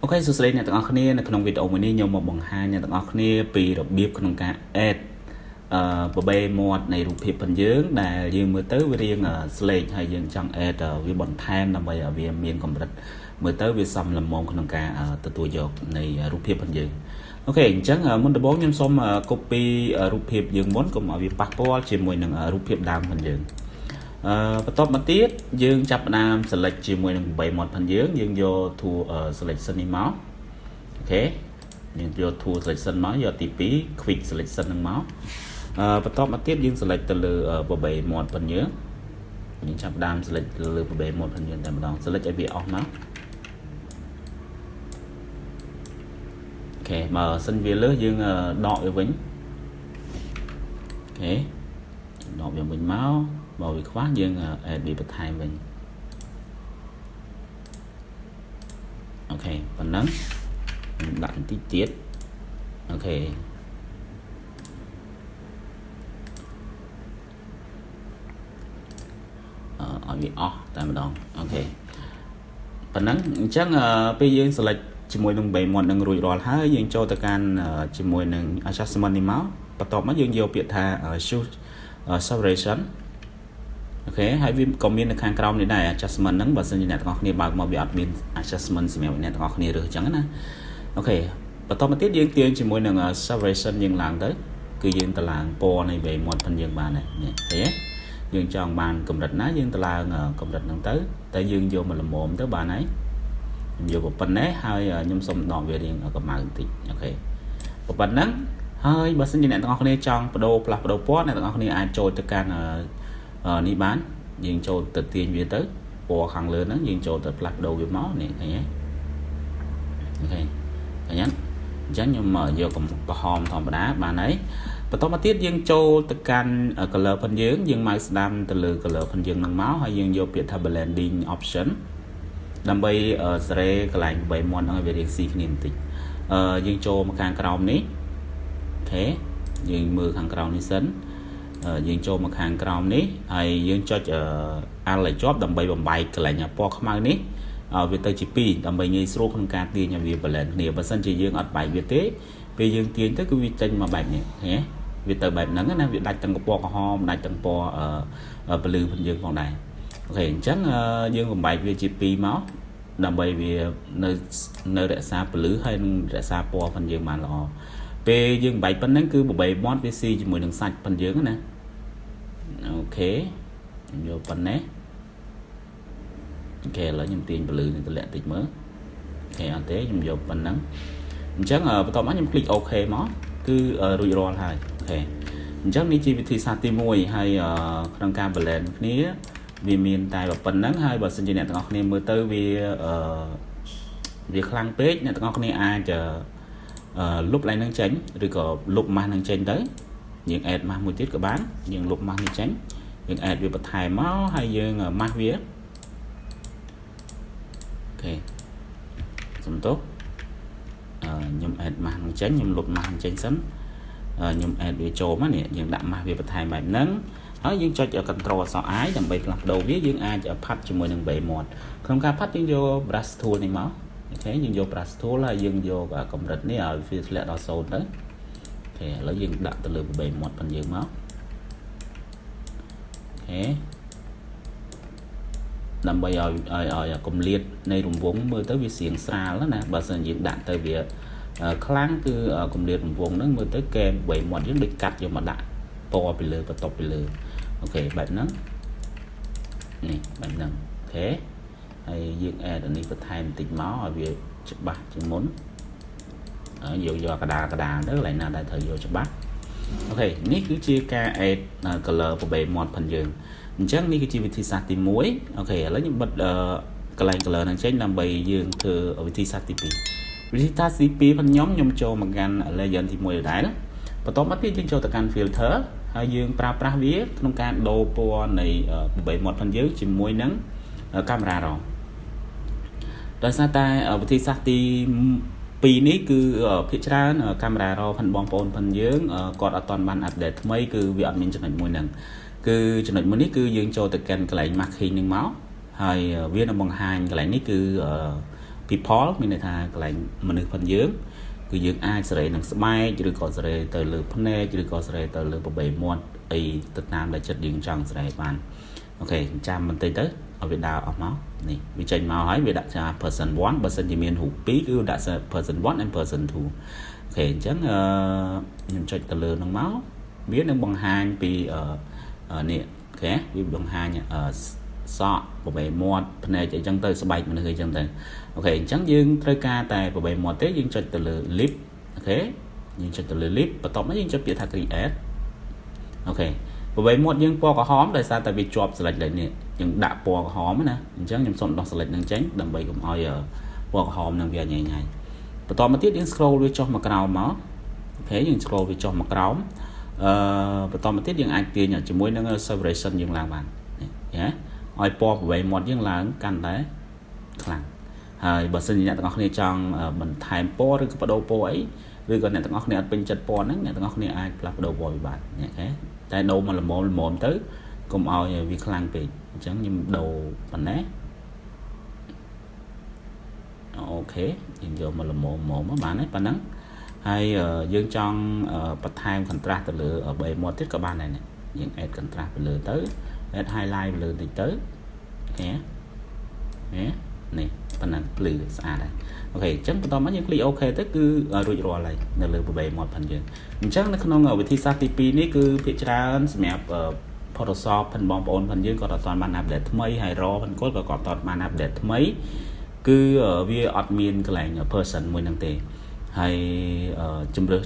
Ok, số đây này tặng khné làក្នុង video មួយនេះខ្ញុំមកបង្ហាញអ្នកទាំងអស់គ្នាពីរបៀបក្នុងការ add បបេមាត់នៃរូបភាពរបស់យើងដែលយើងមើលទៅវារៀង slate ហើយយើងចង់ add វាបន្ថែមដើម្បីឲ្យវាមានកម្រិតមើលទៅវាសមល្មមក្នុងការទទួលយកនៃរូបភាពរបស់យើងអូខេអញ្ចឹងមុនដំបូងខ្ញុំសូម copy រូបភាពយើងមុនកុំឲ្យវាប៉ះពាល់ជាមួយនឹងរូបភាពដើមរបស់យើងបន្ទាប់មកទៀតយើងចាប់ផ្ដើម select ជាមួយនឹងបបេមាត់របស់យើងយក tool selection នេះមកអូខេយើងយក tool selection មកយកទី2 quick selection ហ្នឹងមកបន្ទាប់មកទៀតយើង select ទៅលើបបេមាត់របស់យើងចាប់ផ្ដើម select ទៅលើបបេមាត់របស់យើងតែម្ដង select ឲ្យវាអស់មកអូខេបើសិនវាលើសយើងដកវាវិញអូខេដកវាវិញមកបើវាខ្វះយើង add វាបន្ថែមវិញអូខេប៉ុណ្ណឹងដាក់បន្តិចទៀតអូខេឲ្យវាអស់តែម្ដងអូខេប៉ុណ្ណឹងអញ្ចឹងពេលយើង select ជាមួយនឹងបេមាត់នឹងរួចរាល់ហើយយើងចូលទៅកាន់ជាមួយនឹង adjustment នេះមកបន្ទាប់មកយើងយកពាក្យថា choose saturation អូខេហើយវាក៏មាននៅខាងក្រោមនេះដែរ adjustment ហ្នឹងបើសិនជាអ្នកទាំងអស់គ្នាបើកមកវាអត់មាន adjustment សម្រាប់អ្នកទាំងអស់គ្នារើសអញ្ចឹងណាអូខេបន្តមកទៀតយើងទាញជាមួយនឹង saturation យើងឡើងទៅគឺយើងទៅឡើងពណ៌នៃបេមាត់ផងយើងបាននេះឃើញទេយើងចង់បានកម្រិតណាយើងទៅឡើងកម្រិតហ្នឹងទៅតែយើងយកមកល្មមទៅបានហើយខ្ញុំយកប៉ុណ្ណេះហើយខ្ញុំសុំដកវារៀងកម្ៅបន្តិចអូខេប៉ុណ្ណឹងហើយបើសិនជាអ្នកទាំងអស់គ្នាចង់បដូរផ្លាស់ប្ដូរពណ៌អ្នកទាំងអស់គ្នាអាចចូលទៅកាន់នេះបានយើងចូលទៅទាញវាទៅពណ៌ខាងលើហ្នឹងយើងចូលទៅផ្លាស់ប្ដូរវាមកនេះឃើញទេអូខេឃើញទេអញ្ចឹងខ្ញុំយកក្រហមធម្មតាបានហើយបន្តមកទៀតយើងចូលទៅកាន់ color ផងយើង mouse ស្ដាំទៅលើ color ផងយើងហ្នឹងមកហើយយើងយកពាក្យថា blending option ដើម្បីសេរីកន្លែងបបេមាត់ហ្នឹងឲ្យវារៀងស៊ីគ្នាបន្តិចយើងចូលមកខាងក្រោមនេះអូខេយើងមើលខាងក្រោមនេះសិនយើងចូលមកខាងក្រោមនេះហើយយើងចុចAlt ឲ្យជាប់ដើម្បីបំបែកកន្លែងពណ៌ខ្មៅនេះវាទៅជា2ដើម្បីងាយស្រួលក្នុងការទាញឲ្យវា blend គ្នាបើសិនជាយើងអត់បែកវាទេពេលយើងទាញទៅគឺវាចេញមកបែបនេះឃើញទេវាទៅបែបហ្នឹងណាវាដាច់ទាំងពណ៌ក្រហមដាច់ទាំងពណ៌ពលឺផងយើងផងដែរអូខេអញ្ចឹងយើងបំបែកវាជា2មកដើម្បីវានៅរក្សាពលឺហើយនឹងរក្សាពណ៌ផងយើងបានល្អពេលយើងបែកប៉ុណ្ណឹងគឺបបេមាត់វាស៊ីជាមួយនឹងសាច់ផងយើងណាអូខេខ្ញុំយកប៉ុណ្ណេះអូខេឥឡូវខ្ញុំទាញពលឺនឹងតម្លាក់តិចមើលអូខេអត់ទេខ្ញុំយកប៉ុណ្ណឹងអញ្ចឹងបន្ទាប់មកខ្ញុំคลิก OK មកគឺរួចរាល់ហើយអូខេអញ្ចឹងនេះជាវិធីសាស្ត្រទី1ហើយក្នុងការ blend គ្នាវាមានតែប៉ុណ្ណឹងហើយបើសិនជាអ្នកទាំងអស់គ្នាមើលទៅវាខ្លាំងពេកអ្នកទាំងអស់គ្នាអាចលុបឡើងនឹងចេញឬក៏លុបម៉ាស់នឹងចេញទៅយើង add ម៉ាស់មួយទៀតក៏បានយើងលុបម៉ាស់នេះចេញយើង add វាបន្ថែមមកហើយយើងម៉ាស់វាអូខេសំទោសខ្ញុំ add ម៉ាស់នឹងចេញខ្ញុំលុបម៉ាស់នឹងចេញសិនខ្ញុំ add វាចូលមកនេះយើងដាក់ម៉ាស់វាបន្ថែមបែបហ្នឹងហើយយើងចុច Ctrl អក្សរ I ដើម្បីផ្លាស់ប្ដូរវាយើងអាចផាត់ជាមួយនឹងបេមាត់ក្នុងការផាត់យើងយក brush tool នេះមកអូខេយើងយក brush tool ហើយយើងយកកម្រិតនេះឲ្យវាធ្លាក់ដល់0ទៅអូខេឥឡូវយើងដាក់ទៅលើបបេមាត់ផងយើងមកអូខេដើម្បីឲ្យគម្លាតនៃរង្វង់មើលទៅវាស្រៀងស្រាលណាបើសិនយើងដាក់ទៅវាខ្លាំងគឺគម្លាតរង្វង់ហ្នឹងមើលទៅកែបបេមាត់យើងដូចកាត់យកមកដាក់ពណ៌ពីលើបន្ទាប់ពីលើអូខេបែបហ្នឹងនេះបែបហ្នឹងអូខេហើយយើង add អានេះបន្ថែមបន្តិចមកឲ្យវាច្បាស់ជាងមុនយកកដាលទៅកន្លែងណាដែលត្រូវយកច្បាស់អូខេនេះគឺជាការ add color បបេមាត់ផងយើងអញ្ចឹងនេះគឺជាវិធីសាស្ត្រទី1អូខេឥឡូវខ្ញុំបិទកន្លែង color ហ្នឹងចេញដើម្បីយើងធ្វើវិធីសាស្ត្រទី2វិធីសាស្ត្រទី2ផងខ្ញុំចូលមកកាន់ layer ទី1ដដែលបន្ទាប់មកទៀតយើងចូលទៅកាន់ filter ហើយយើងប្រើប្រាស់វាក្នុងការដូរពណ៌នៃបបេមាត់ផងយើងជាមួយនឹងកាមេរ៉ាRAWដោយសារតែវិធីសាស្ត្រទី2នេះគឺភាគច្រើនកាមេរ៉ាRAWផងបងប្អូនផងយើងគាត់អត់ទាន់បាន update ថ្មីគឺវាអត់មានចំណុចមួយហ្នឹងគឺចំណុចមួយនេះគឺយើងចូលទៅកាន់កន្លែង marking នឹងមកហើយវានឹងបង្ហាញកន្លែងនេះគឺ people មានន័យថាកន្លែងមនុស្សផងយើងគឺយើងអាចសេរីនឹងស្បែកឬក៏សេរីទៅលើភ្នែកឬក៏សេរីទៅលើបបៃមាត់អីទៅតាមដែលចិត្តយើងចង់សេរីបានអូខេចាំបន្តិចទៅឲ្យវាដើរអស់មកនេះវាចេញមកហើយវាដាក់ថា person 1 បើសិនជាមានរូប2គឺដាក់ person 1 and person 2អូខេអញ្ចឹងខ្ញុំចុចទៅលើនឹងមកវានឹងបង្ហាញពីនេះអូខេវាបង្ហាញសក់បបៃមាត់ភ្នែកអីចឹងទៅស្បែកមនុស្សអីចឹងទៅអូខេអញ្ចឹងយើងត្រូវការតែបបៃមាត់ទេយើងចុចទៅលើ lip អូខេយើងចុចទៅលើ lip បន្ទាប់មកយើងចុចពាក្យថា create អូខេបបៃមាត់យើងពណ៌ក្រហមដោយសារតែវាជាប់ select លើនេះយើងដាក់ពណ៌ក្រហមណាអញ្ចឹងខ្ញុំសូមដោះ select នឹងចេញដើម្បីកុំឲ្យពណ៌ក្រហមនឹងវាញ៉ៃញ៉ៃបន្ទាប់មកទៀតយើង scroll វាចុះមកក្រោមមកអូខេយើង scroll វាចុះមកក្រោមបន្ទាប់មកទៀតយើងអាចទាញជាមួយនឹង saturation យើងឡើងបានណាឲ្យពណ៌បបៃមាត់យើងឡើងកាន់តែខ្លាំងហើយបើសិនជាអ្នកទាំងអស់គ្នាចង់បន្ថែមពណ៌ឬក៏បដូរពណ៌អីឬក៏អ្នកទាំងអស់គ្នាអត់ពេញចិត្តពណ៌ហ្នឹងអ្នកទាំងអស់គ្នាអាចផ្លាស់ប្ដូរពណ៌វាបានអូខេតែដូរមកល្មមទៅកុំឲ្យវាខ្លាំងពេកអញ្ចឹងខ្ញុំដូរប៉ុណ្ណេះអូខេយើងយកមកល្មមមកបានហើយប៉ុណ្ណឹងហើយយើងចង់បន្ថែម contrast ទៅលើបបៃមាត់ទៀតក៏បានដែរយើង add contrast ទៅលើទៅ add highlight ទៅលើតិចទៅនេះប៉ុណ្ណឹងភ្លឺស្អាតហើយអូខេអញ្ចឹងបន្តមកយើង click OK ទៅគឺរួចរាល់ហើយនៅលើបបៃមាត់ផងយើងអញ្ចឹងនៅក្នុងវិធីសាស្ត្រទី2នេះគឺភាគច្រើនសម្រាប់ Photoshop ផងបងប្អូនផងយើងក៏អត់ទាន់បាន update ថ្មីហើយ RAW ផងគាត់ក៏អត់ទាន់បាន update ថ្មីគឺវាអត់មានកន្លែង person មួយហ្នឹងទេហើយជំរឿស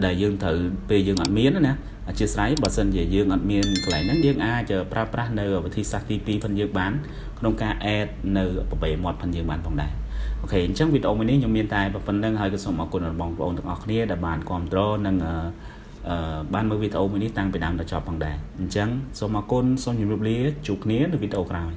ដែលយើងត្រូវពេលយើងអត់មានណាអធិស្ឋានបើសិនជាយើងអត់មានកន្លែងហ្នឹងយើងអាចប្រើប្រាស់នៅវិធីសាស្ត្រទី2ផងយើងបានក្នុងការ add នៅបបៃមាត់ផងយើងបានផងដែរអូខេអញ្ចឹងវីដេអូមួយនេះខ្ញុំមានតែប៉ុណ្្នឹងហើយក៏សូមអរគុណដល់បងប្អូនទាំងអស់គ្នាដែលបានគ្រប់គ្រងនិងបានមើលវីដេអូមួយនេះតាំងពីដើមដល់ចប់ផងដែរអញ្ចឹងសូមអរគុណសូមជម្រាបលាជួបគ្នានៅវីដេអូក្រោយ